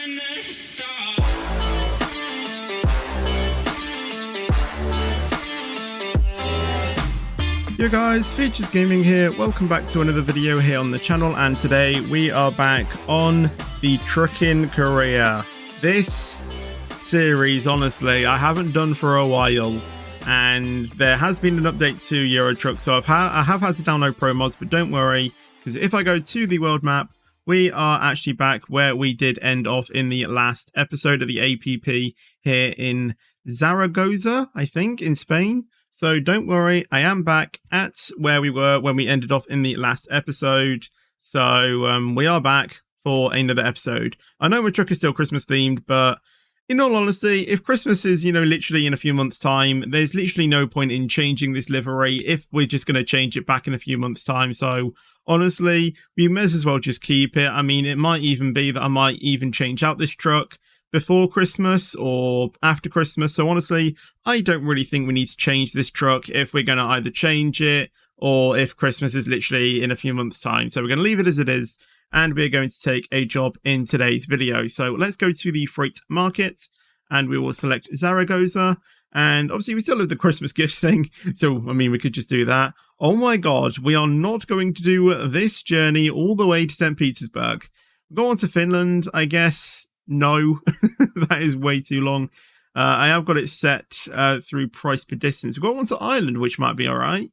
Yo guys, Features Gaming here. Welcome back to another video here on the channel, and today we are back on the trucking career. This series, honestly, I haven't done for a while, and there has been an update to Euro Truck, so I have had to download pro mods, but don't worry, because if I go to the world map, we are actually back where we did end off in the last episode of the APP here in Zaragoza, I think, in Spain. So don't worry, I am back at where we were when we ended off in the last episode. So we are back for another episode. I know my truck is still Christmas themed, but in all honesty, if Christmas is, literally in a few months' time, there's literally no point in changing this livery if we're just going to change it back in a few months' time. So honestly, we may as well just keep it. I mean, it might even be that I might even change out this truck before Christmas or after Christmas. So honestly, I don't really think we need to change this truck if we're going to either change it or if Christmas is literally in a few months' time. So we're going to leave it as it is, and we're going to take a job in today's video. So let's go to the freight market, and we will select Zaragoza. And obviously we still have the Christmas gifts thing, so I mean we could just do that. Oh my god, we are not going to do this journey all the way to St. Petersburg. Go on to Finland, I guess. No, that is way too long. I have got it set through price per distance. We've got one to Ireland, which might be all right,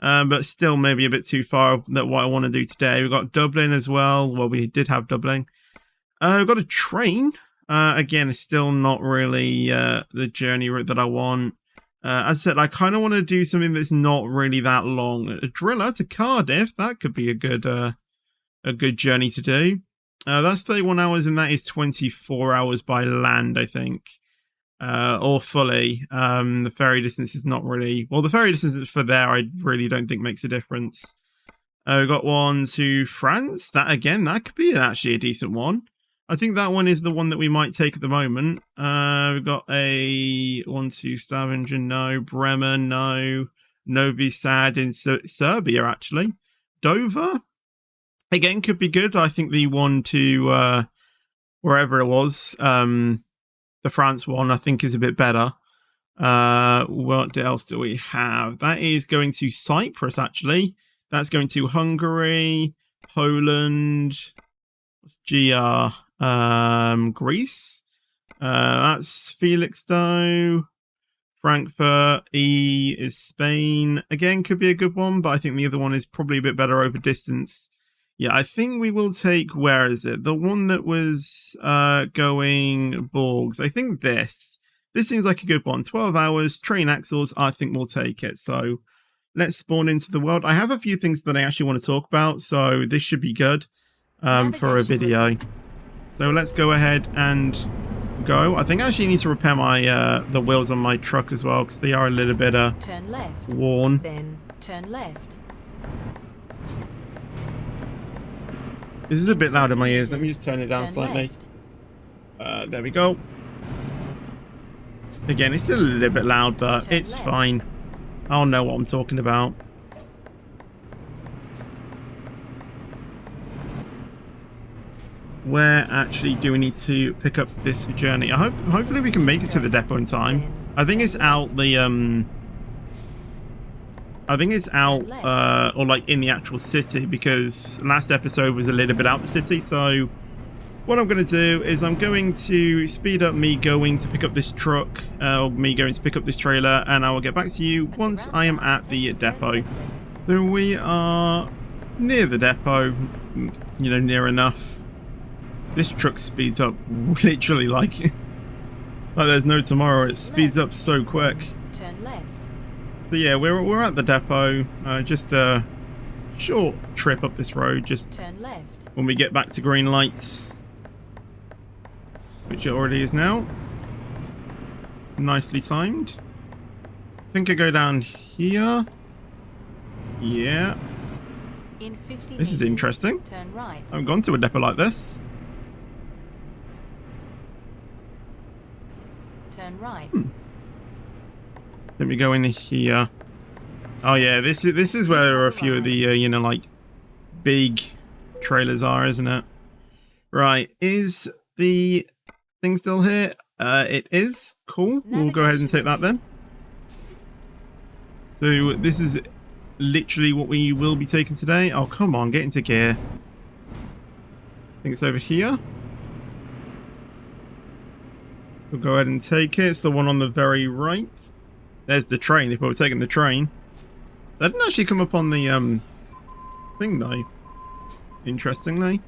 but still maybe a bit too far than what I want to do today. We've got Dublin as well. Well, we did have Dublin. We've got a train. Again, it's still not really the journey route that I want. As I said, I kind of want to do something that's not really that long. A driller to Cardiff, that could be a good journey to do. That's 31 hours, and that is 24 hours by land, I think. Or fully. The ferry distance is not really... Well, the ferry distance for there, I really don't think makes a difference. We've got one to France. That, again, that could be actually a decent one. I think that one is the one that we might take at the moment. We've got a one to Stavanger, no. Bremen, no. Novi Sad in Serbia, actually. Dover? Again, could be good. I think the one to wherever it was, the France one, I think is a bit better. What else do we have? That is going to Cyprus, actually. That's going to Hungary, Poland, GR, Greece. That's Felixstowe. Frankfurt. E is Spain. Again, could be a good one, but I think the other one is probably a bit better over distance. Yeah, I think we will take, where is it? The one that was going Borgs. I think this seems like a good one. 12 hours, train axles, I think we'll take it. So let's spawn into the world. I have a few things that I actually want to talk about, so this should be good for a video. So let's go ahead and go. I think I actually need to repair my the wheels on my truck as well, because they are a little bit turn left, worn. then turn left. This is a bit loud in my ears. Let me just turn it down slightly. There we go. Again, it's still a little bit loud, but it's fine. I'll know what I'm talking about. Where actually do we need to pick up this journey? Hopefully we can make it to the depot in time. I think it's out the or like in the actual city, because last episode was a little bit out the city. So what I'm going to do is I'm going to speed up me going to pick up this truck, or me going to pick up this trailer, and I will get back to you once I am at the depot. So we are near the depot, near enough. This truck speeds up literally like there's no tomorrow. It speeds up so quick. Turn left. So yeah, we're at the depot. Just a short trip up this road. Just turn left. When we get back to green lights, which it already is now. Nicely timed. I think I go down here. Yeah. In 50 this is interesting. Turn right. I haven't gone to a depot like this. Turn right. Let me go in here. Oh yeah, this is where a few of the like big trailers are, isn't it? Right, is the thing still here? It is. Cool. We'll go ahead and take that then. So this is literally what we will be taking today. Oh, come on, get into gear. I think it's over here. We'll go ahead and take it. It's the one on the very right. There's the train, if we were taking the train. That didn't actually come up on the thing though, interestingly.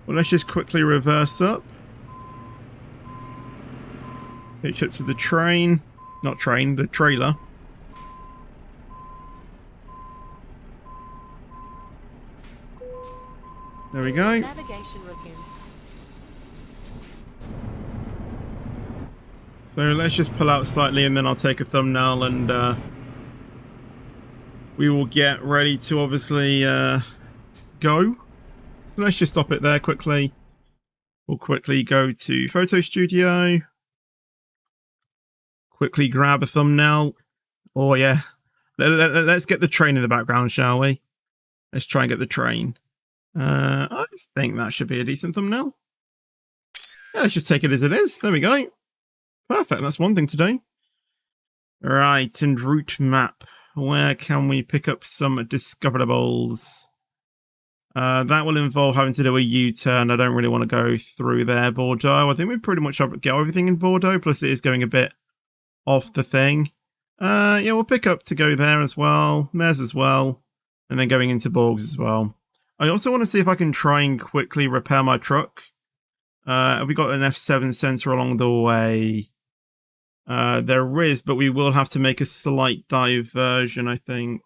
Well, let's just quickly reverse up. Hitch up to the train. Not train, the trailer. There we go. Navigation resumed. So let's just pull out slightly and then I'll take a thumbnail and we will get ready to obviously go. So let's just stop it there quickly. We'll quickly go to Photo Studio. Quickly grab a thumbnail. Oh yeah. Let's get the train in the background, shall we? Let's try and get the train. I think that should be a decent thumbnail. Yeah, let's just take it as it is. There we go. Perfect, that's one thing to do. Right, and route map. Where can we pick up some discoverables? That will involve having to do a U-turn. I don't really want to go through there, Bordeaux. I think we pretty much get everything in Bordeaux, plus it is going a bit off the thing. Yeah, we'll pick up to go there as well, Mez as well, and then going into Borgs as well. I also want to see if I can try and quickly repair my truck. Have we got an F7 sensor along the way? There is, but we will have to make a slight diversion, I think.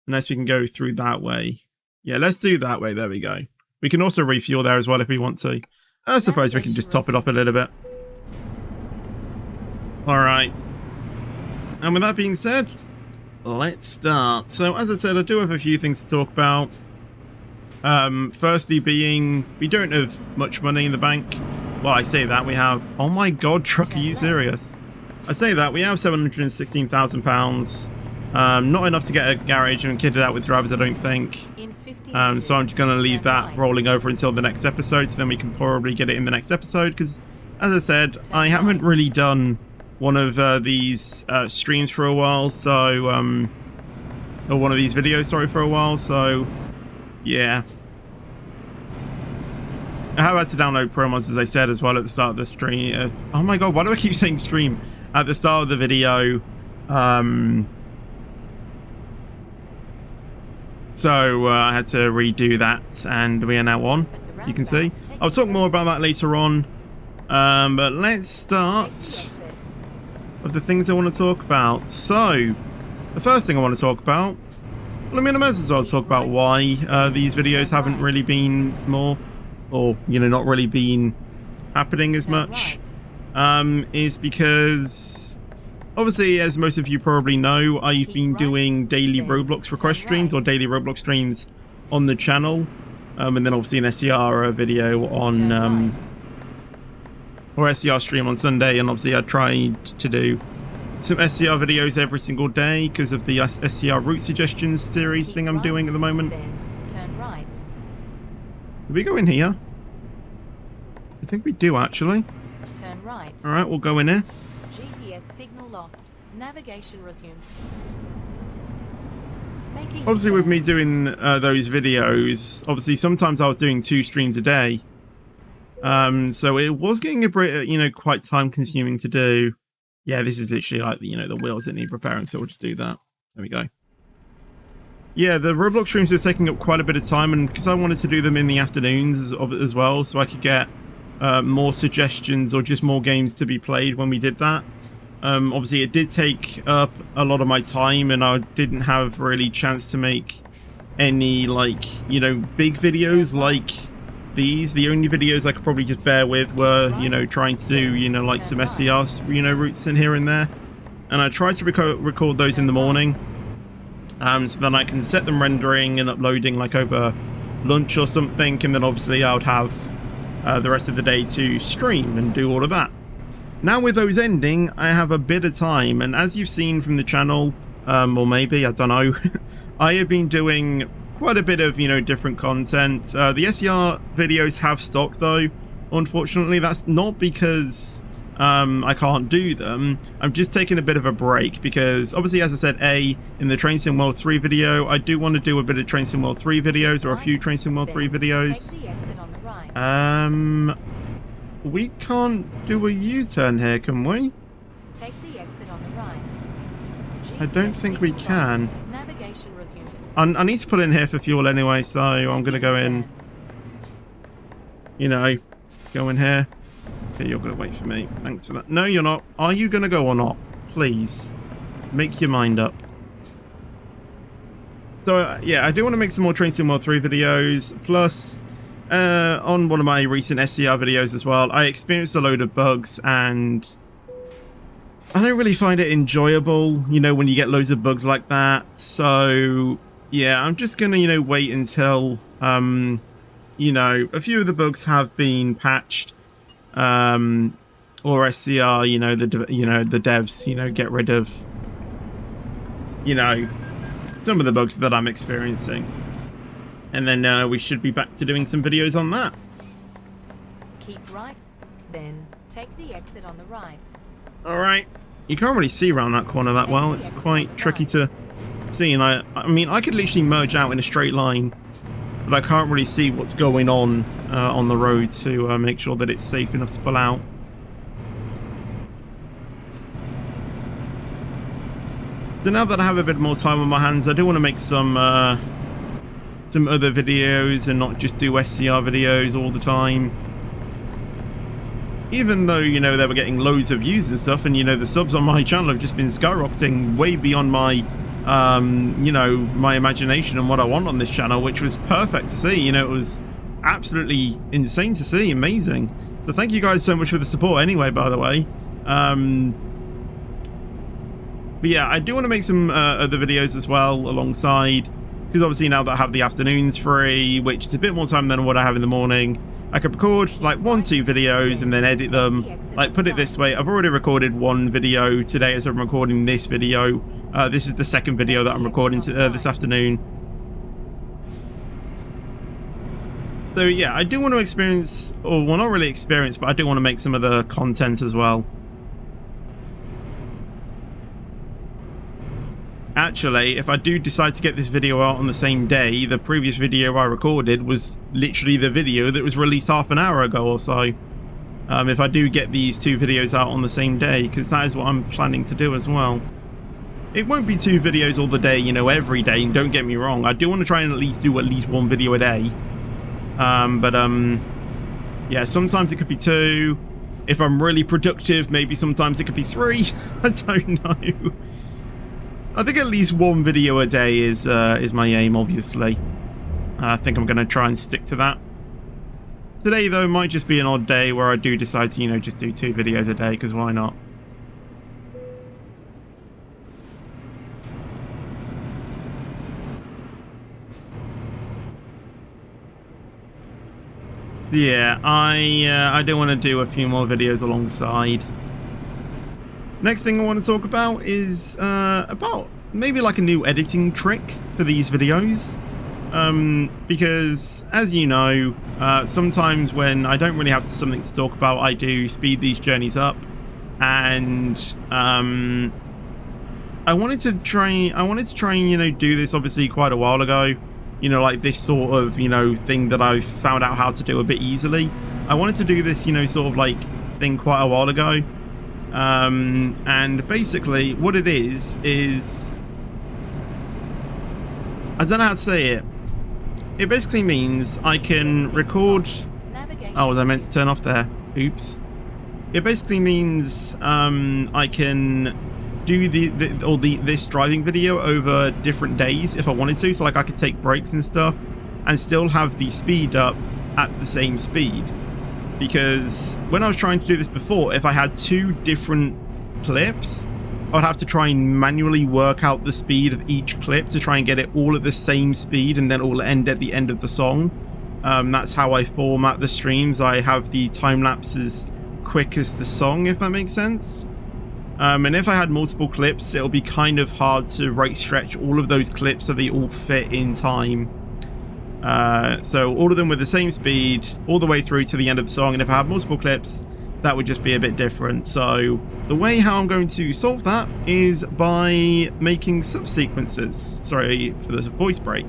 Unless we can go through that way. Yeah, let's do that way. There we go. We can also refuel there as well if we want to. I suppose we can just top it up a little bit. Alright. And with that being said, let's start. So, as I said, I do have a few things to talk about. Firstly being, we don't have much money in the bank. Well, I say that, we have... Oh my god, truck, are you serious? I say that, we have £716,000. Not enough to get a garage and kit it out with drivers, I don't think. So I'm just going to leave that rolling over until the next episode, so then we can probably get it in the next episode, because, as I said, I haven't really done one of these streams for a while, so... or one of these videos, sorry, for a while, so... Yeah. I have had to download promos, as I said, as well at the start of the stream. Oh my god, why do I keep saying stream? At the start of the video. So I had to redo that, and we are now on, as you can see. I'll talk more about that later on. But let's start with the things I want to talk about. So, the first thing I want to talk about... Well, I mean, I might as well talk about why these videos haven't really been more... or, you know, not really been happening as much. Is because... Obviously, as most of you probably know, I've been doing daily Roblox request streams or daily Roblox streams on the channel. And then obviously an SCR video on... or SCR stream on Sunday. And obviously I tried to do some SCR videos every single day because of the SCR route suggestions series thing I'm doing at the moment. Turn right. Do we go in here? I think we do, actually. Turn right. Alright, we'll go in here. GPS signal lost. Navigation resumed. Obviously, with me doing those videos, obviously sometimes I was doing 2 streams a day. So it was getting a bit, you know, quite time consuming to do. Yeah, this is literally like, you know, the wheels that need repairing, so we'll just do that. There we go. Yeah, the Roblox streams were taking up quite a bit of time, and because I wanted to do them in the afternoons as well, so I could get more suggestions or just more games to be played when we did that. Obviously, it did take up a lot of my time, and I didn't have really chance to make any, like, you know, big videos like these. The only videos I could probably just bear with were, you know, trying to do, you know, like some SCR, you know, routes in here and there. And I tried to record those in the morning, so then I can set them rendering and uploading like over lunch or something, and then obviously I would have the rest of the day to stream and do all of that. Now with those ending, I have a bit of time, and as you've seen from the channel, or maybe, I don't know, I have been doing quite a bit of, you know, different content. The SER videos have stopped though. Unfortunately, that's not because I can't do them. I'm just taking a bit of a break because obviously, as I said, in the Train Sim World 3 video, I do want to do a bit of Train Sim World 3 videos, or a few Train Sim World 3 videos. We can't do a U-turn here, can we? Take the exit on the right. I don't think we can. Navigation resumed. I need to pull in here for fuel anyway, so I'm going to go in, you know, go in here. Okay, you're going to wait for me. Thanks for that. No, you're not. Are you going to go or not? Please, make your mind up. So, yeah, I do want to make some more Train Sim World 3 videos. Plus, on one of my recent SCR videos as well, I experienced a load of bugs, and I don't really find it enjoyable, you know, when you get loads of bugs like that. So, yeah, I'm just going to, you know, wait until, you know, a few of the bugs have been patched. Or SCR, you know, the devs, you know, get rid of, you know, some of the bugs that I'm experiencing. And then we should be back to doing some videos on that. Keep right, then take the exit on the right. Alright. You can't really see around that corner that well. It's quite tricky to see. And I mean, I could literally merge out in a straight line, but I can't really see what's going on the road to make sure that it's safe enough to pull out. So now that I have a bit more time on my hands, I do want to make some other videos and not just do SCR videos all the time. Even though, you know, they were getting loads of views and stuff, and, you know, the subs on my channel have just been skyrocketing way beyond my, you know, my imagination and what I want on this channel, which was perfect to see. You know, it was absolutely insane to see, amazing. So thank you guys so much for the support anyway, by the way. But yeah, I do want to make some other videos as well alongside, because obviously now that I have the afternoons free, which is a bit more time than what I have in the morning, I could record like 1-2 videos and then edit them. Like, put it this way, I've already recorded one video today as I'm recording this video. This is the second video that I'm recording this afternoon. So yeah, I do want to experience, or well, not really experience, but I do want to make some other content as well. Actually, if I do decide to get this video out on the same day, the previous video I recorded was literally the video that was released half an hour ago or so. If I do get these two videos out on the same day, because that is what I'm planning to do as well. It won't be 2 videos all the day, you know, every day, and don't get me wrong. I do want to try and at least do at least 1 video a day. Yeah, sometimes it could be 2. If I'm really productive, maybe sometimes it could be 3. I don't know. I think at least 1 video a day is my aim, obviously. I think I'm going to try and stick to that. Today, though, might just be an odd day where I do decide to, you know, just do 2 videos a day, because why not? Yeah, I do want to do a few more videos alongside. Next thing I want to talk about is about maybe like a new editing trick for these videos. Because, as you know, sometimes when I don't really have something to talk about, I do speed these journeys up. And I wanted to try and, you know, do this obviously quite a while ago. You know, like this sort of, you know, thing that I found out how to do a bit easily. I wanted to do this, you know, sort of like thing quite a while ago. And basically what it is I don't know how to say it. It basically means I can record. Oh, was I meant to turn off there? Oops. It basically means I can do this driving video over different days if I wanted to. So like I could take breaks and stuff and still have the speed up at the same speed. Because when I was trying to do this before, if I had 2 different clips, I would have to try and manually work out the speed of each clip to try and get it all at the same speed and then all end at the end of the song. That's how I format the streams. I have the time lapses quick as the song, if that makes sense. And if I had multiple clips, it'll be kind of hard to stretch all of those clips so they all fit in time So all of them with the same speed all the way through to the end of the song, and if I have multiple clips, that would just be a bit different. So the way how I'm going to solve that is by making subsequences. Sorry for the voice break.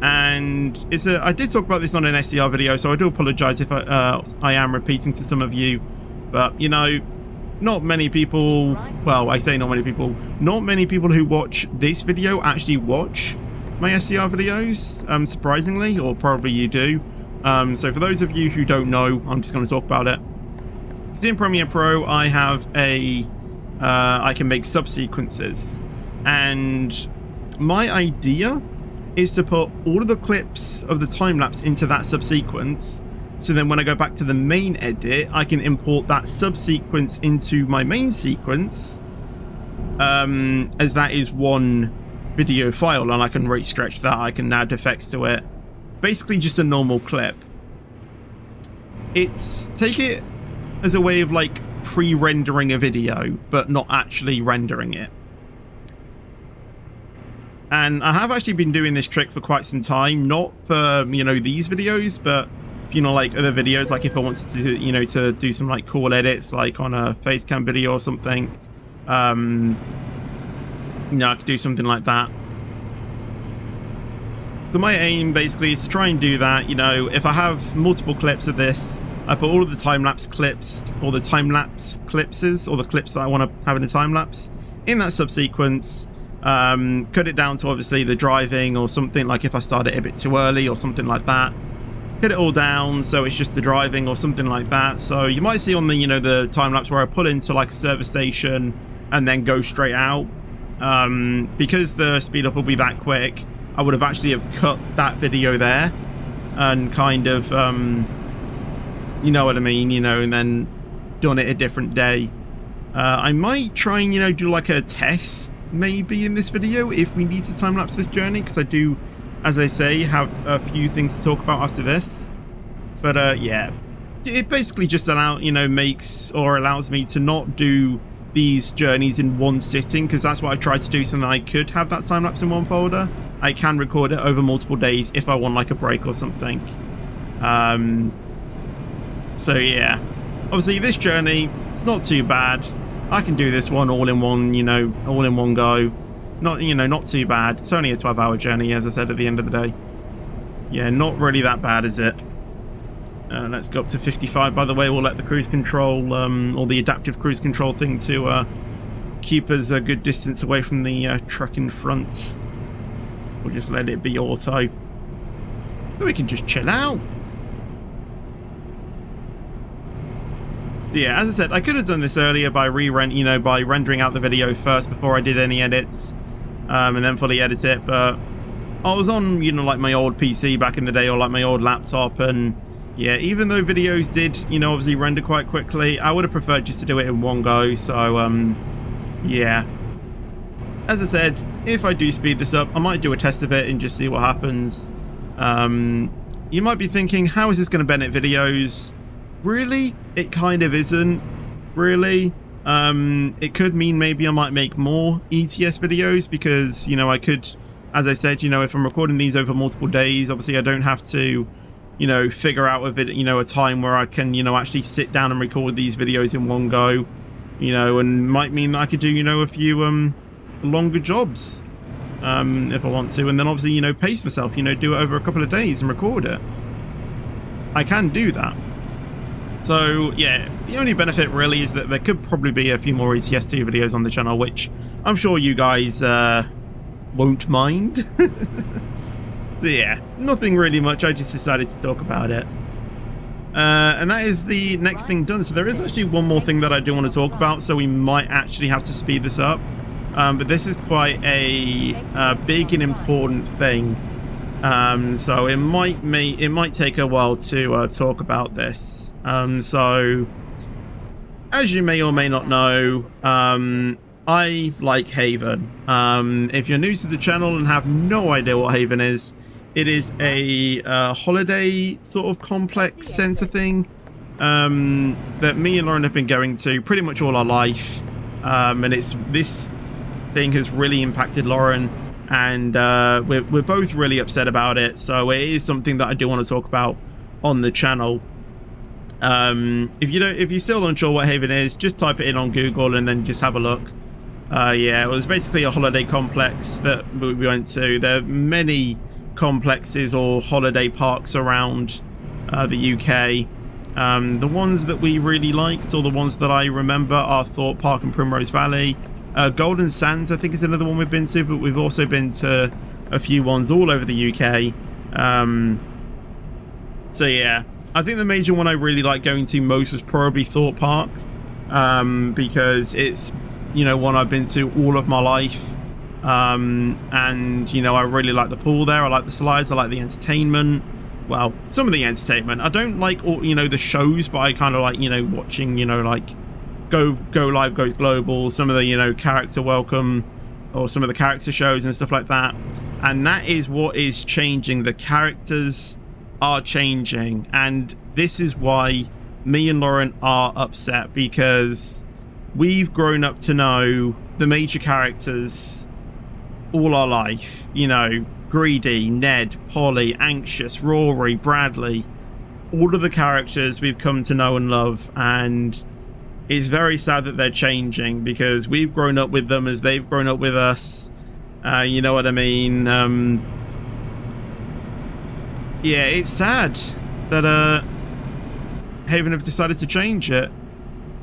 And I did talk about this on an SDR video, so I do apologize if I am repeating to some of you, but you know, not many people, well, I say not many people who watch this video actually watch my SDR videos, surprisingly, or probably you do. So for those of you who don't know, I'm just going to talk about it. In Premiere Pro, I have I can make subsequences, and my idea is to put all of the clips of the time lapse into that subsequence. So then when I go back to the main edit, I can import that subsequence into my main sequence, as that is one video file, and I can rate stretch that. I can add effects to it. Basically just a normal clip. Take it as a way of like pre-rendering a video, but not actually rendering it. And I have actually been doing this trick for quite some time, not for, you know, these videos, but, you know, like other videos, like if I wanted to, you know, to do some like cool edits, like on a face cam video or something, you know, I could do something like that. So my aim basically is to try and do that. You know, if I have multiple clips of this, I put all of the time-lapse clips, or the time-lapse clipses, or the clips that I want to have in the time-lapse in that subsequence, cut it down to obviously the driving or something, like if I start it a bit too early or something like that. Cut it all down so it's just the driving or something like that. So you might see on the, you know, the time-lapse where I pull into like a service station and then go straight out. Because the speed up will be that quick, I would have actually have cut that video there and kind of, you know what I mean, you know, and then done it a different day. I might try and, you know, do like a test maybe in this video if we need to time lapse this journey, because I do, as I say, have a few things to talk about after this. But yeah, it basically just allows me to not do these journeys in one sitting, because that's what I tried to do, so that I could have that time lapse in one folder. I can record it over multiple days if I want like a break or something. So yeah, obviously this journey, it's not too bad. I can do this one all in one, you know, all in one go. Not, you know, not too bad. It's only a 12-hour journey, as I said at the end of the day. Yeah, not really that bad, is it? Let's go up to 55. By the way, we'll let the cruise control, or the adaptive cruise control thing to keep us a good distance away from the truck in front. We'll just let it be auto, so we can just chill out. So yeah, as I said, I could have done this earlier by by rendering out the video first before I did any edits, and then fully edit it. But I was on, you know, like my old PC back in the day, or like my old laptop, and yeah, even though videos did, you know, obviously render quite quickly, I would have preferred just to do it in one go. So yeah, as I said, if I do speed this up, I might do a test of it and just see what happens. You might be thinking, how is this going to benefit videos? Really, it kind of isn't, really. It could mean maybe I might make more ETS videos, because, you know, I could, as I said, you know, if I'm recording these over multiple days, obviously I don't have to, you know, figure out a time where I can, you know, actually sit down and record these videos in one go, you know, and might mean that I could do, you know, a few longer jobs if I want to, and then obviously, you know, pace myself, you know, do it over a couple of days and record it. I can do that. So yeah, the only benefit really is that there could probably be a few more ETS2 videos on the channel, which I'm sure you guys won't mind. So yeah, nothing really much, I just decided to talk about it. And that is the next thing done. So there is actually one more thing that I do want to talk about, so we might actually have to speed this up. But this is quite a big and important thing. So it might take a while to talk about this. So as you may or may not know, I like Haven. If you're new to the channel and have no idea what Haven is, it is a holiday sort of complex center thing that me and Lauren have been going to pretty much all our life. And this thing has really impacted Lauren and we're both really upset about it. So it is something that I do want to talk about on the channel. If you're still unsure what Haven is, just type it in on Google and then just have a look. Yeah, it was basically a holiday complex that we went to. There are many complexes or holiday parks around the UK. The ones that we really liked, or the ones that I remember, are Thorpe Park and Primrose Valley. Golden Sands, I think, is another one we've been to, but we've also been to a few ones all over the UK. So yeah, I think the major one I really like going to most was probably Thorpe Park, because it's, you know, one I've been to all of my life. And, you know, I really like the pool there. I like the slides. I like the entertainment. Well, some of the entertainment. I don't like all, you know, the shows, but I kind of like, you know, watching, you know, like Go Live Goes Global, some of the, you know, character welcome, or some of the character shows and stuff like that. And that is what is changing. The characters are changing, and this is why me and Lauren are upset, because we've grown up to know the major characters all our life. You know, Greedy, Ned, Polly, Anxious, Rory, Bradley, all of the characters we've come to know and love, and it's very sad that they're changing, because we've grown up with them as they've grown up with us. You know what I mean? Yeah, it's sad that Haven have decided to change it.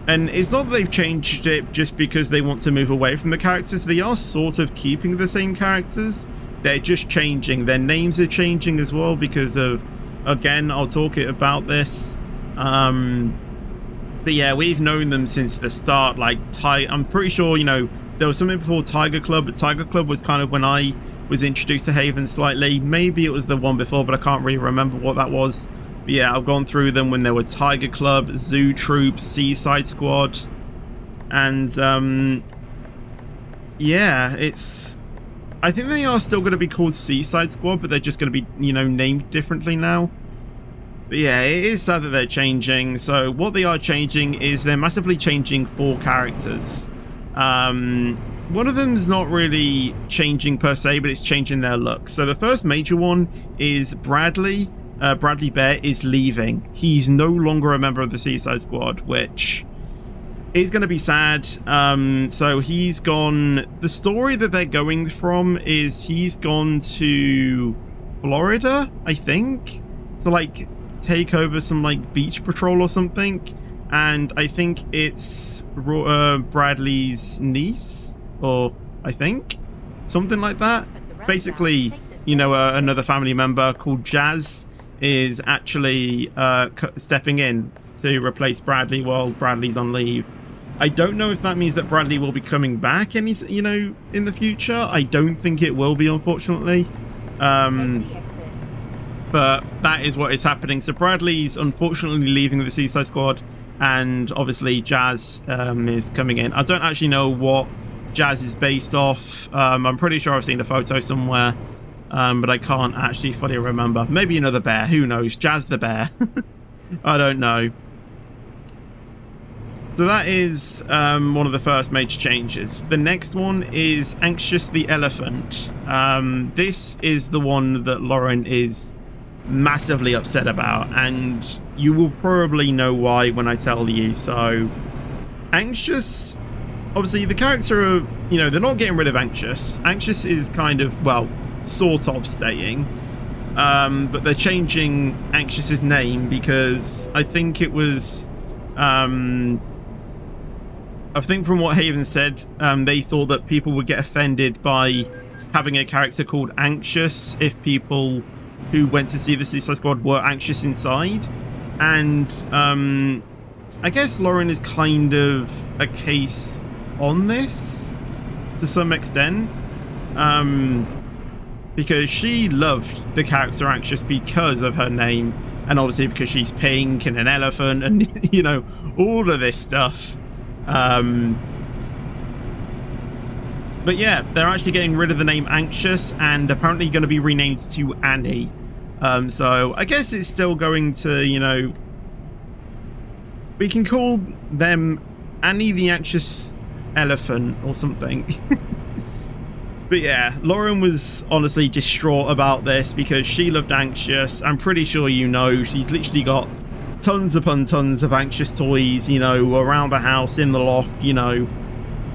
And it's not that they've changed it just because they want to move away from the characters. They are sort of keeping the same characters. They're just changing. Their names are changing as well because of, again, I'll talk about this. But yeah, we've known them since the start. Like, I'm pretty sure, you know, there was something before Tiger Club, but Tiger Club was kind of when I was introduced to Haven slightly. Maybe it was the one before, but I can't really remember what that was. But yeah, I've gone through them when there were Tiger Club, Zoo Troop, Seaside Squad. And, yeah, I think they are still going to be called Seaside Squad, but they're just going to be, you know, named differently now. But yeah, it is sad that they're changing. So what they are changing is they're massively changing 4 characters. One of them's not really changing per se, but it's changing their look. So the first major one is Bradley. Bradley Bear is leaving. He's no longer a member of the Seaside Squad, which is going to be sad. So he's gone. The story that they're going from is he's gone to Florida, I think, to like take over some like beach patrol or something. And I think it's Bradley's niece, or I think something like that. Basically, you know, another family member called Jazz is actually stepping in to replace Bradley while Bradley's on leave. I don't know if that means that Bradley will be coming back in the future. I don't think it will be, unfortunately. But that is what is happening. So Bradley's unfortunately leaving the Seaside Squad, and obviously Jazz is coming in. I don't actually know what Jazz is based off. I'm pretty sure I've seen a photo somewhere, but I can't actually fully remember. Maybe another bear, who knows? Jazz the bear. I don't know. So that is one of the first major changes. The next one is Anxious the Elephant. This is the one that Lauren is massively upset about, and you will probably know why when I tell you. So Anxious, obviously the character of, you know, they're not getting rid of Anxious. Anxious is kind of, well, sort of staying, but they're changing Anxious's name because I think it was I think from what Haven said, they thought that people would get offended by having a character called Anxious if people who went to see the Seaside Squad were anxious inside. And I guess Lauren is kind of a case on this to some extent, because she loved the character Anxious because of her name, and obviously because she's pink and an elephant and, you know, all of this stuff. But yeah, they're actually getting rid of the name Anxious and apparently going to be renamed to Annie. So I guess it's still going to, you know, we can call them Annie the Anxious Elephant or something. But yeah, Lauren was honestly distraught about this because she loved Anxious. I'm pretty sure you know she's literally got tons upon tons of Anxious toys, you know, around the house, in the loft, you know,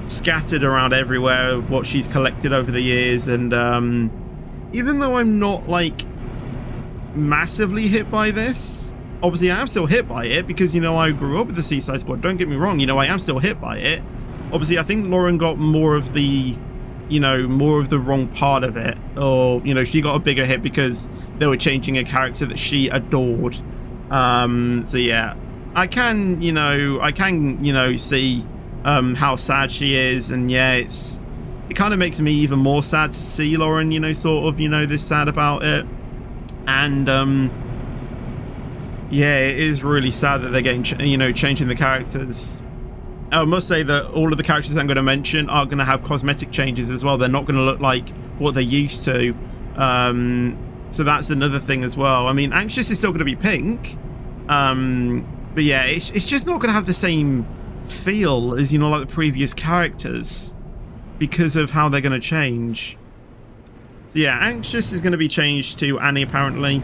scattered around everywhere, what she's collected over the years. And even though I'm not like massively hit by this, obviously I am still hit by it because, you know, I grew up with the Seaside Squad. Don't get me wrong, you know, I am still hit by it. Obviously I think Lauren got more of the, you know, more of the wrong part of it, or, you know, she got a bigger hit because they were changing a character that she adored. So yeah, I can, you know, see how sad she is, and yeah, it kind of makes me even more sad to see Lauren, you know, sort of, you know, this sad about it. And yeah, it is really sad that they're getting, you know, changing the characters. I must say that all of the characters I'm going to mention are going to have cosmetic changes as well. They're not going to look like what they used to. So that's another thing as well. I mean, Anxious is still going to be pink. But yeah, it's just not going to have the same feel as, you know, like the previous characters because of how they're going to change. So yeah, Anxious is going to be changed to Annie, apparently.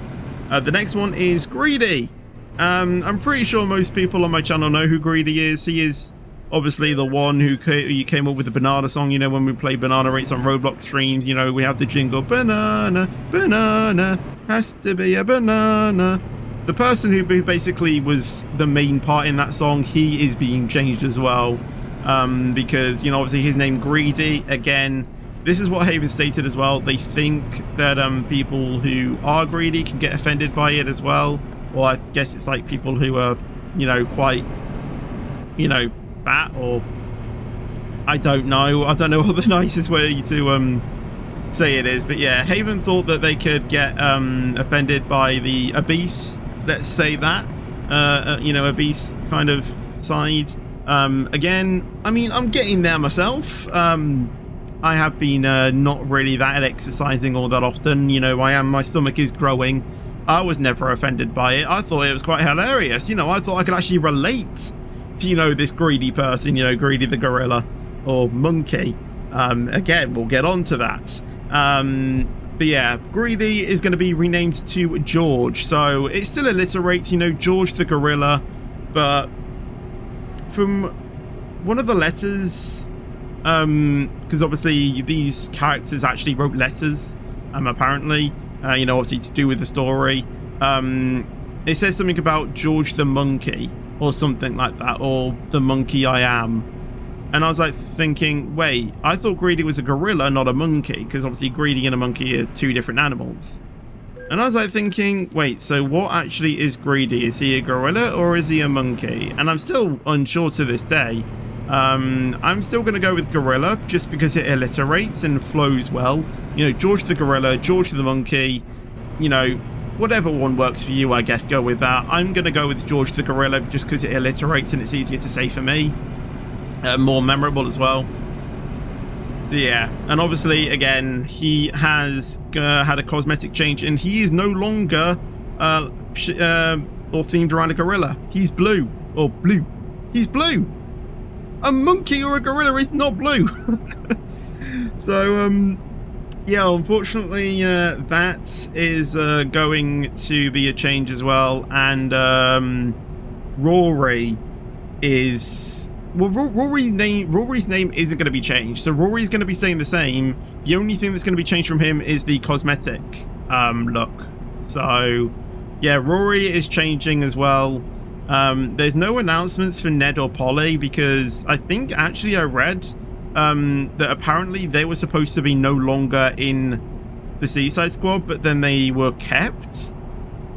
The next one is Greedy. I'm pretty sure most people on my channel know who Greedy is. He is obviously the one who came up with the banana song, you know, when we play banana rates on Roblox streams. You know, we have the jingle, banana, banana, has to be a banana. The person who basically was the main part in that song, he is being changed as well. Because, you know, obviously his name Greedy, again, this is what Haven stated as well. They think that people who are greedy can get offended by it as well. Or I guess it's like people who are, you know, quite, you know, fat, or I don't know what the nicest way to say it is. But yeah, Haven thought that they could get offended by the obese, let's say that, you know, obese kind of side. Again, I mean, I'm getting there myself. I have been not really that exercising all that often, you know. My stomach is growing. I was never offended by it. I thought it was quite hilarious, you know. I thought I could actually relate to, you know, this greedy person, you know, Greedy the gorilla or monkey. Again, we'll get on to that. But yeah, Greedy is going to be renamed to George, so it still alliterates, you know, George the gorilla, but from one of the letters, because obviously these characters actually wrote letters, apparently, you know, obviously to do with the story. It says something about George the monkey or something like that, or the monkey I am. And I was like thinking, wait, I thought Greedy was a gorilla, not a monkey, because obviously Greedy and a monkey are two different animals. And I was like thinking, wait, so what actually is Greedy? Is he a gorilla or is he a monkey? And I'm still unsure to this day. I'm still going to go with gorilla just because it alliterates and flows well. You know, George the gorilla, George the monkey, you know, whatever one works for you, I guess, go with that. I'm going to go with George the gorilla just because it alliterates and it's easier to say for me. More memorable as well. So yeah, and obviously, again, he has had a cosmetic change and he is no longer or themed around a gorilla. He's blue. Or blue. He's blue. A monkey or a gorilla is not blue. So yeah, unfortunately that is going to be a change as well. And Rory is, well, Rory's name isn't going to be changed, so Rory's going to be staying the same. The only thing that's going to be changed from him is the cosmetic look. So yeah, Rory is changing as well. There's no announcements for Ned or Polly because I think actually I read that apparently they were supposed to be no longer in the Seaside Squad, but then they were kept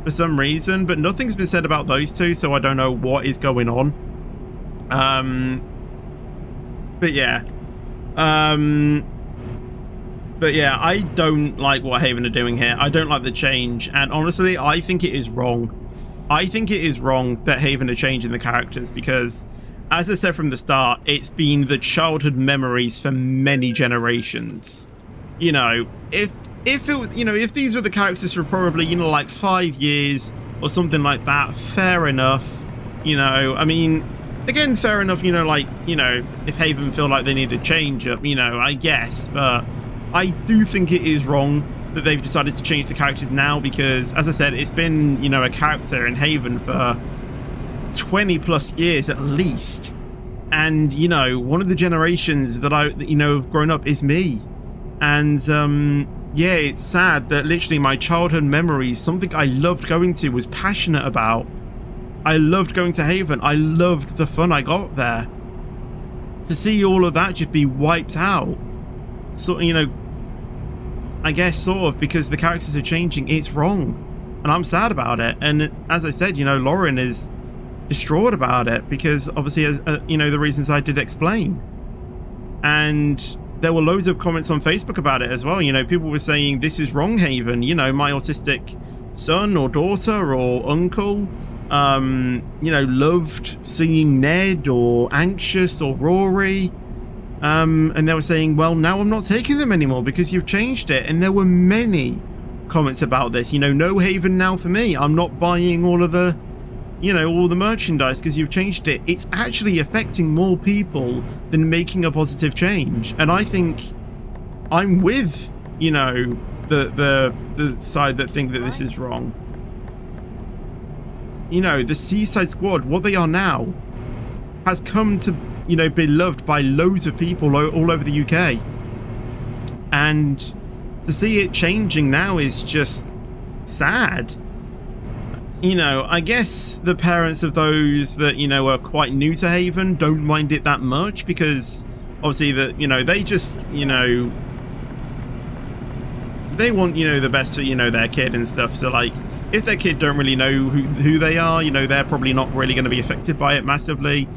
for some reason. But nothing's been said about those two, so I don't know what is going on. But yeah. But yeah, I don't like what Haven are doing here. I don't like the change, and honestly, I think it is wrong. I think it is wrong that Haven are changing the characters because, as I said from the start, it's been the childhood memories for many generations. You know, if these were the characters for probably, you know, like 5 years or something like that, fair enough. You know, I mean, again, fair enough, you know, like, you know, if Haven feel like they need a change up, you know, I guess, but I do think it is wrong that they've decided to change the characters now because, as I said, it's been, you know, a character in Haven for 20 plus years at least. And, you know, one of the generations that you know, have grown up is me. And, yeah, it's sad that literally my childhood memories, something I loved going to, was passionate about. I loved going to Haven. I loved the fun I got there. To see all of that just be wiped out. So, you know, I guess sort of because the characters are changing, it's wrong. And I'm sad about it. And as I said, you know, Lauren is distraught about it because obviously, as you know, the reasons I did explain. And there were loads of comments on Facebook about it as well. You know, people were saying this is wrong, Haven. You know, my autistic son or daughter or uncle, you know, loved seeing Ned or Anxious or Rory. And they were saying, well, now I'm not taking them anymore because you've changed it. And there were many comments about this. You know, no Haven now for me. I'm not buying all of the, you know, all the merchandise because you've changed it. It's actually affecting more people than making a positive change. And I think I'm with, you know, the side that think that this is wrong. You know, the Seaside Squad, what they are now, has come to, you know, be loved by loads of people all over the UK. And to see it changing now is just sad. You know, I guess the parents of those that, you know, are quite new to Haven don't mind it that much because obviously that, you know, they just, you know, they want, you know, the best for, you know, their kid and stuff. So like, if their kid don't really know who they are, you know, they're probably not really going to be affected by it massively.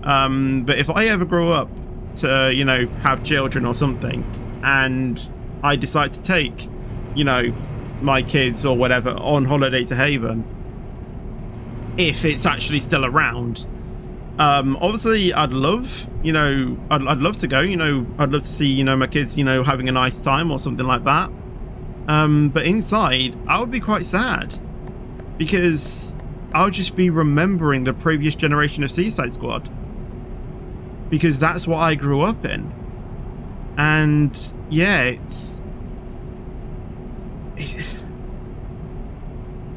But if I ever grow up to, you know, have children or something, and I decide to take, you know, my kids or whatever on holiday to Haven, if it's actually still around, obviously I'd love, you know, I'd love to go, you know, I'd love to see, you know, my kids, you know, having a nice time or something like that. But inside, I would be quite sad because I would just be remembering the previous generation of Seaside Squad. Because that's what I grew up in. And yeah,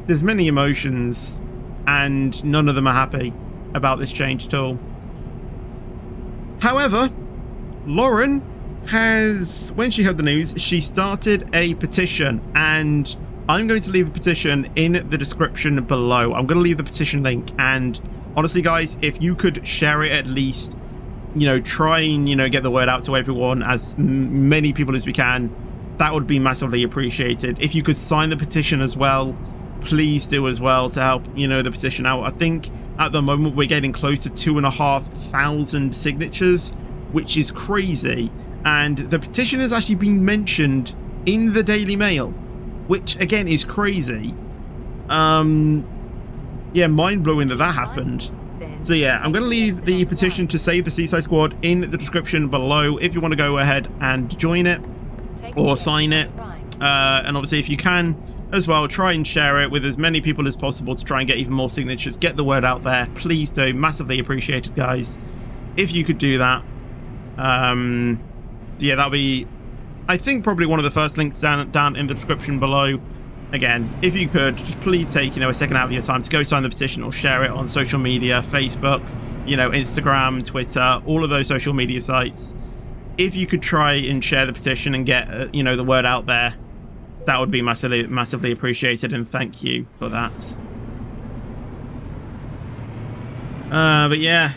there's many emotions and none of them are happy about this change at all. However, Lauren has, when she heard the news, she started a petition, and I'm going to leave a petition in the description below. I'm going to leave the petition link, and honestly guys, if you could share it at least, you know, try and, you know, get the word out to everyone, as many people as we can, that would be massively appreciated. If you could sign the petition as well, please do as well to help, you know, the petition out. I think at the moment we're getting close to 2,500 signatures, which is crazy. And the petition has actually been mentioned in the Daily Mail, which again is crazy. Yeah, mind-blowing that happened. So yeah, I'm going to leave the petition to save the Seaside Squad in the description below if you want to go ahead and join it or sign it. And obviously if you can as well, try and share it with as many people as possible to try and get even more signatures, get the word out there. Please do, massively appreciated guys, if you could do that. So yeah, that'll be, I think, probably one of the first links down in the description below. Again, if you could, just please take, you know, a second out of your time to go sign the petition or share it on social media, Facebook, you know, Instagram, Twitter, all of those social media sites. If you could try and share the petition and get, you know, the word out there, that would be massively appreciated, and thank you for that. But yeah,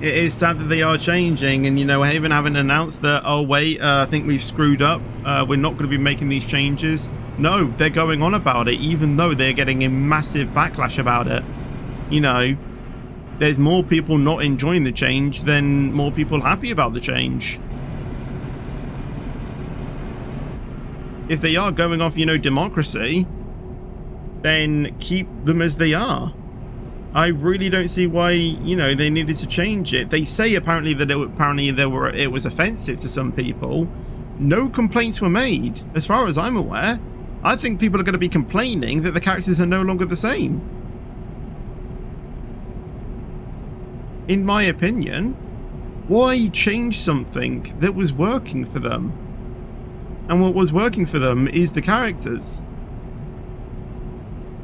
it is sad that they are changing, and, you know, Haven haven't announced that, oh wait, I think we've screwed up, we're not going to be making these changes. No, they're going on about it, even though they're getting a massive backlash about it. You know, there's more people not enjoying the change than more people happy about the change. If they are going off, you know, democracy, then keep them as they are. I really don't see why, you know, they needed to change it. They say apparently that it was offensive to some people. No complaints were made, as far as I'm aware. I think people are going to be complaining that the characters are no longer the same. In my opinion, why change something that was working for them? And what was working for them is the characters.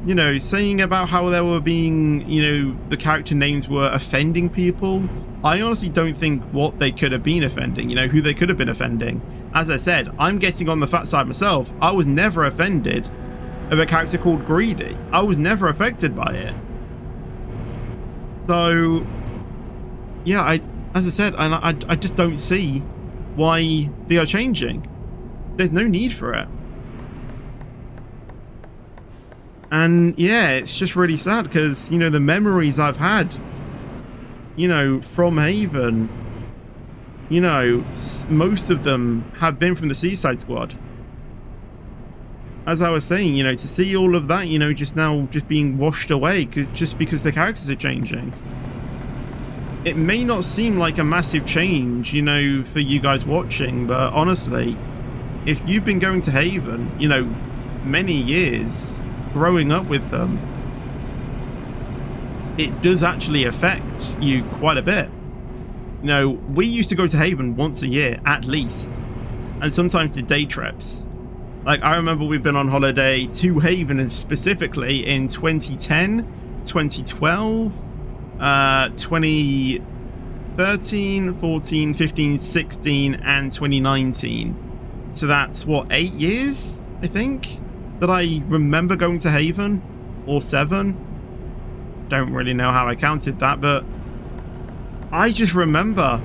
You know, saying about how they were being, you know, the character names were offending people. I honestly don't think what they could have been offending, you know, who they could have been offending. As I said, I'm getting on the fat side myself. I was never offended of a character called Greedy. I was never affected by it. So, yeah, as I said, I just don't see why they are changing. There's no need for it. And yeah, it's just really sad because, you know, the memories I've had, you know, from Haven, you know, most of them have been from the Seaside Squad. As I was saying, you know, to see all of that, you know, just now just being washed away just because the characters are changing. It may not seem like a massive change, you know, for you guys watching, but honestly, if you've been going to Haven, you know, many years, growing up with them, it does actually affect you quite a bit. You know, we used to go to Haven once a year at least, and sometimes did day trips. Like, I remember we've been on holiday to Haven, and specifically in 2010, 2012, 2013, 14, 15, 16, and 2019. So that's what, 8 years, I think, that I remember going to Haven, or 7. Don't really know how I counted that, but I just remember,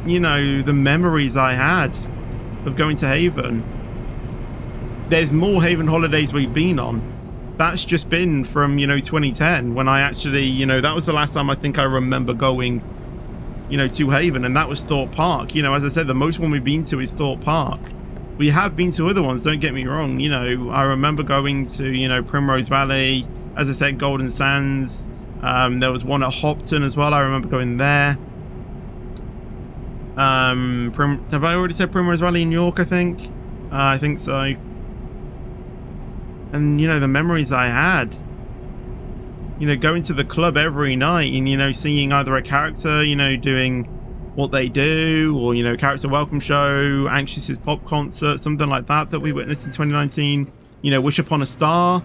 you know, the memories I had of going to Haven. There's more Haven holidays we've been on. That's just been from, you know, 2010, when I actually, you know, that was the last time I think I remember going, you know, to Haven, and that was Thorpe Park. You know, as I said, the most one we've been to is Thorpe Park. We have been to other ones, don't get me wrong. You know, I remember going to, you know, Primrose Valley, as I said, Golden Sands. There was one at Hopton as well. I remember going there. Have I already said Primrose Valley in York, I think? I think so. And, you know, the memories I had. You know, going to the club every night and, you know, seeing either a character, you know, doing what they do, or, you know, character welcome show, Anxious's pop concert, something like that we witnessed in 2019. You know, Wish Upon a Star,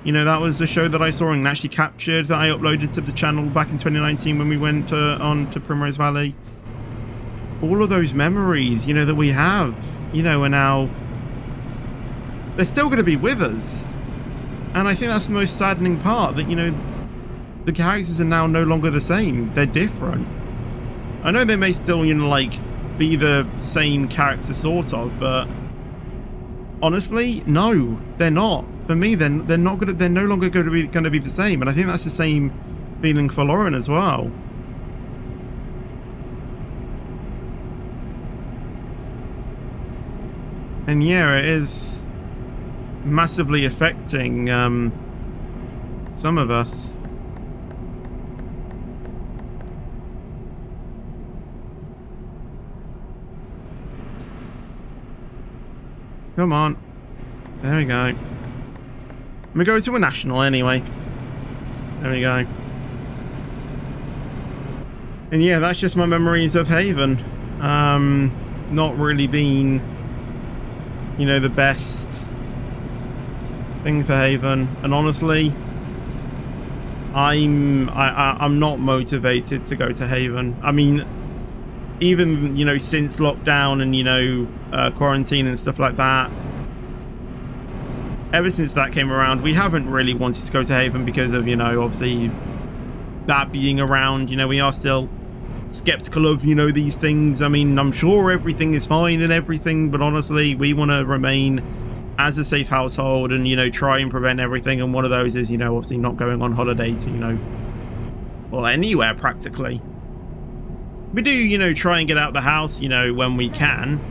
you know, that was a show that I saw and actually captured, that I uploaded to the channel back in 2019 when we went on to Primrose Valley. All of those memories, you know, that we have, you know, are now, they're still going to be with us. And I think that's the most saddening part, that, you know, the characters are now no longer the same. They're different. I know they may still, you know, like, be the same character sort of, but honestly, no, they're not. For me, they're not gonna. They're no longer going to be the same, and I think that's the same feeling for Lauren as well. And yeah, it is massively affecting some of us. Come on. There we go. We go to a national anyway. There we go. And yeah, that's just my memories of Haven. Not really being, you know, the best thing for Haven. And honestly, I'm not motivated to go to Haven. I mean, even, you know, since lockdown and, you know, quarantine and stuff like that, ever since that came around, we haven't really wanted to go to Haven because of, you know, obviously that being around. You know, we are still skeptical of, you know, these things. I mean, I'm sure everything is fine and everything, but honestly, we want to remain as a safe household and, you know, try and prevent everything. And one of those is, you know, obviously not going on holidays, you know, well, anywhere practically. We do, you know, try and get out the house, you know, when we can,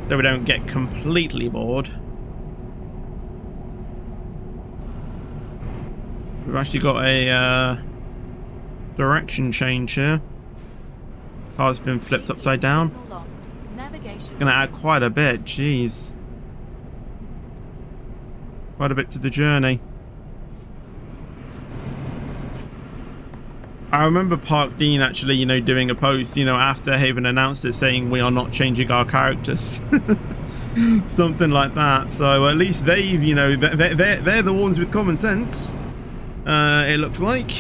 so we don't get completely bored. We've actually got a direction change here. Car's been flipped upside down. Gonna add quite a bit, jeez. Quite a bit to the journey. I remember Park Dean actually, you know, doing a post, you know, after Haven announced it, saying we are not changing our characters. Something like that. So at least they've, you know, they're the ones with common sense. It looks like.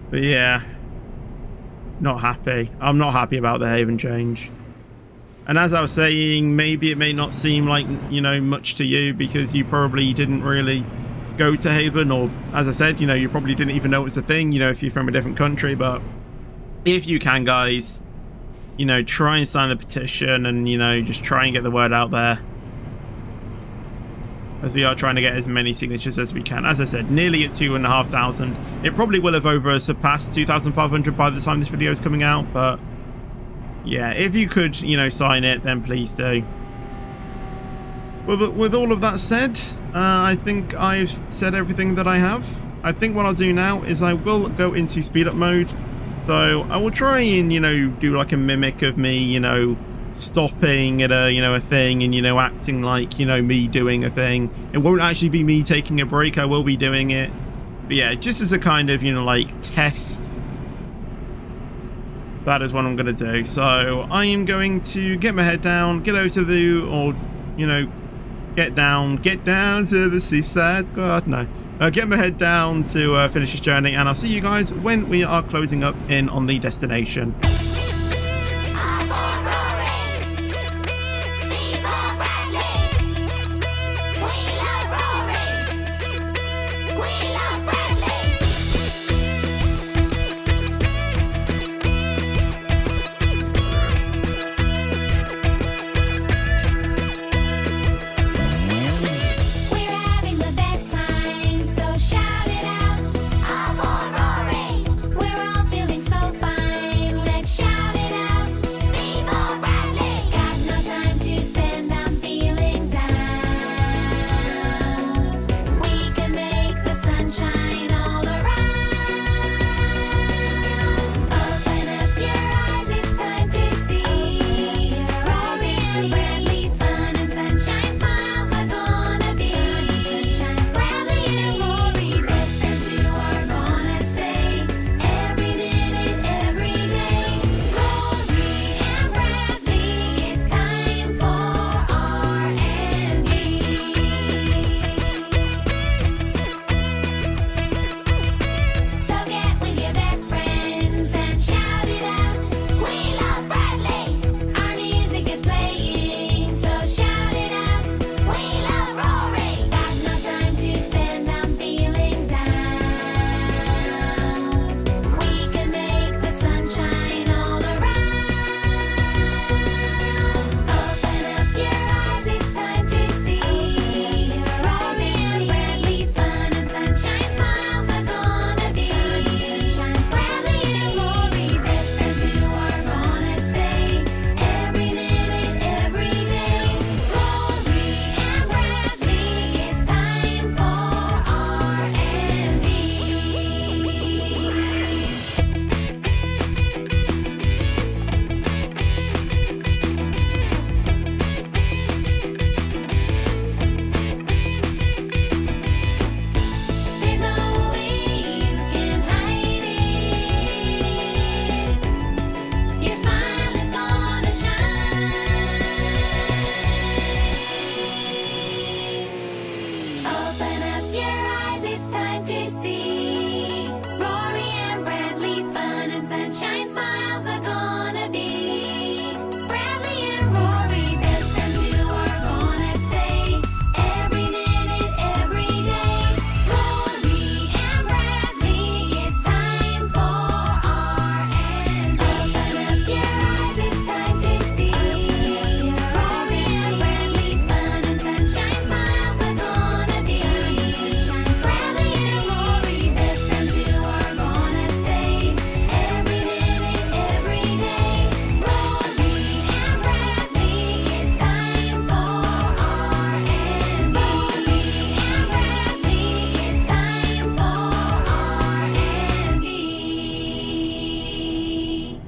But yeah, not happy. I'm not happy about the Haven change. And as I was saying, maybe it may not seem like, you know, much to you because you probably didn't really go to Haven, or as I said, you know, you probably didn't even know it's a thing, you know, if you're from a different country. But if you can, guys, you know, try and sign the petition and, you know, just try and get the word out there, as we are trying to get as many signatures as we can. As I said, nearly at 2,500. It probably will have over surpassed 2,500 by the time this video is coming out, but yeah, if you could, you know, sign it, then please do. Well, with all of that said, I think I've said everything that I have. I think what I'll do now is I will go into speed up mode. So I will try and, you know, do like a mimic of me, you know, stopping at a, you know, a thing and, you know, acting like, you know, me doing a thing. It won't actually be me taking a break. I will be doing it. But yeah, just as a kind of, you know, like test. That is what I'm going to do. So I am going to get my head down, get over to the, or, you know, get down to the seaside. God, no. Get my head down to finish this journey, and I'll see you guys when we are closing up in on the destination.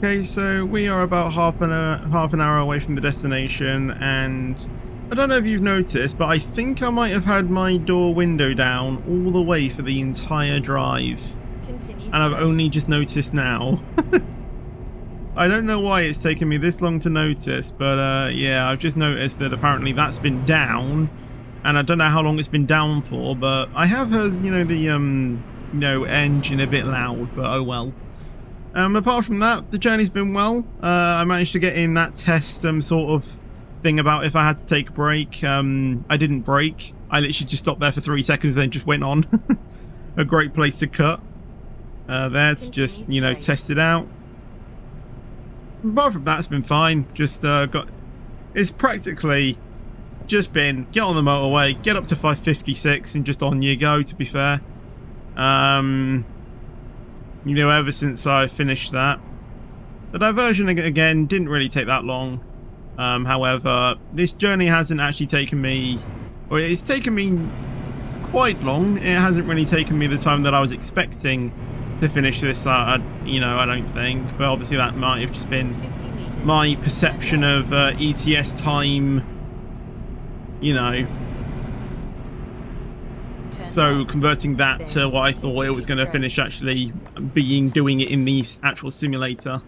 Okay, so we are about half an hour away from the destination, and I don't know if you've noticed, but I think I might have had my door window down all the way for the entire drive. Continue And I've only just noticed now. I don't know why it's taken me this long to notice, but yeah, I've just noticed that apparently that's been down, and I don't know how long it's been down for, but I have heard, you know, the engine a bit loud, but oh well. Apart from that, the journey's been well. I managed to get in that test sort of thing about if I had to take a break. I didn't break. I literally just stopped there for 3 seconds, then just went on. A great place to cut. There to just, you know, test it out. Apart from that, it's been fine. Just it's practically just been get on the motorway, get up to 556, and just on you go. To be fair, you know, ever since I finished that, the diversion again didn't really take that long. However, this journey hasn't actually taken me, or it's taken me quite long. It hasn't really taken me the time that I was expecting to finish this, you know, I don't think, but obviously that might have just been my perception of ETS time, you know. So converting that to what I thought it was going to finish actually doing it in the actual simulator.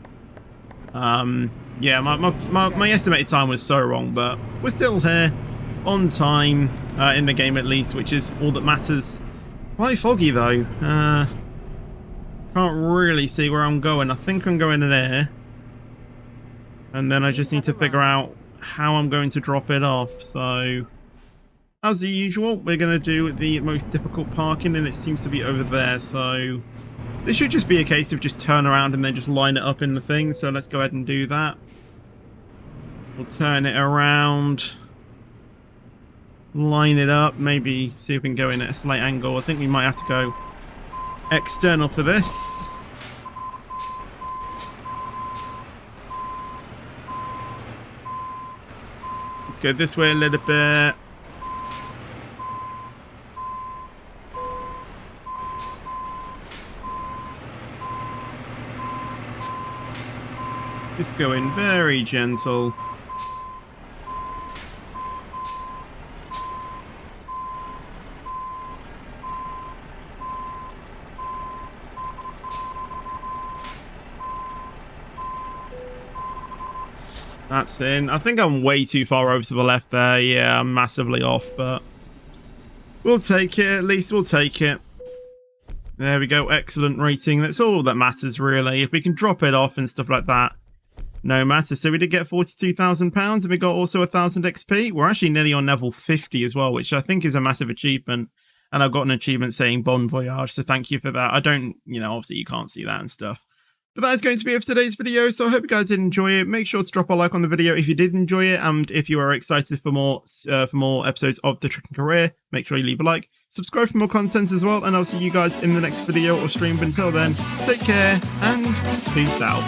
Yeah, my estimated time was so wrong, but we're still here on time in the game at least, which is all that matters. Quite foggy though. Can't really see where I'm going. I think I'm going in there. And then I just need to figure out how I'm going to drop it off. So, as usual, we're going to do the most difficult parking, and it seems to be over there. So, this should just be a case of just turn around and then just line it up in the thing. So, let's go ahead and do that. We'll turn it around. Line it up. Maybe see if we can go in at a slight angle. I think we might have to go external for this. Let's go this way a little bit. Just going very gentle. That's in. I think I'm way too far over to the left there. Yeah, I'm massively off, but we'll take it. At least we'll take it. There we go. Excellent rating. That's all that matters, really. If we can drop it off and stuff like that, no matter. So we did get £42,000, and we got also 1,000 XP. We're actually nearly on level 50 as well, which I think is a massive achievement. And I've got an achievement saying Bon Voyage, so thank you for that. I don't, you know, obviously you can't see that and stuff. But that is going to be it for today's video, so I hope you guys did enjoy it. Make sure to drop a like on the video if you did enjoy it, and if you are excited for more episodes of The Trucking Career, make sure you leave a like, subscribe for more content as well, and I'll see you guys in the next video or stream. But until then, take care, and peace out.